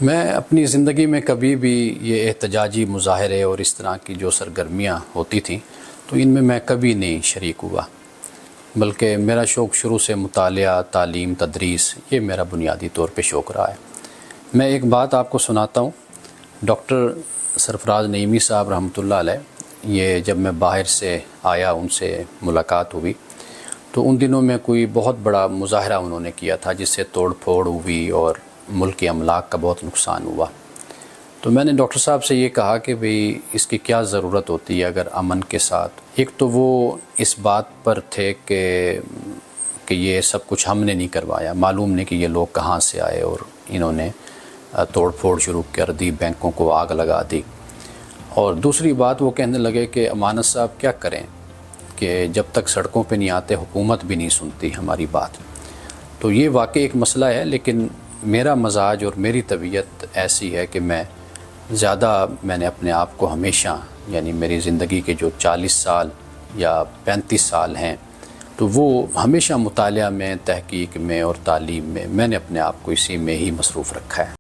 میں اپنی زندگی میں کبھی بھی یہ احتجاجی مظاہرے اور اس طرح کی جو سرگرمیاں ہوتی تھیں تو ان میں کبھی نہیں شریک ہوا، بلکہ میرا شوق شروع سے مطالعہ، تعلیم، تدریس، یہ میرا بنیادی طور پہ شوق رہا ہے۔ میں ایک بات آپ کو سناتا ہوں۔ ڈاکٹر سرفراز نعیمی صاحب رحمۃ اللہ علیہ، یہ جب میں باہر سے آیا ان سے ملاقات ہوئی تو ان دنوں میں کوئی بہت بڑا مظاہرہ انہوں نے کیا تھا جس سے توڑ پھوڑ ہوئی اور ملک کے املاک کا بہت نقصان ہوا۔ تو میں نے ڈاکٹر صاحب سے یہ کہا کہ بھئی اس کی کیا ضرورت ہوتی ہے اگر امن کے ساتھ۔ ایک تو وہ اس بات پر تھے کہ یہ سب کچھ ہم نے نہیں کروایا، معلوم نہیں کہ یہ لوگ کہاں سے آئے اور انہوں نے توڑ پھوڑ شروع کر دی، بینکوں کو آگ لگا دی۔ اور دوسری بات وہ کہنے لگے کہ امانت صاحب کیا کریں کہ جب تک سڑکوں پہ نہیں آتے حکومت بھی نہیں سنتی ہماری بات۔ تو یہ واقعی ایک مسئلہ ہے، لیکن میرا مزاج اور میری طبیعت ایسی ہے کہ میں نے اپنے آپ کو ہمیشہ، یعنی میری زندگی کے جو 40 سال یا 35 سال ہیں تو وہ ہمیشہ مطالعہ میں، تحقیق میں اور تعلیم میں نے اپنے آپ کو اسی میں ہی مصروف رکھا ہے۔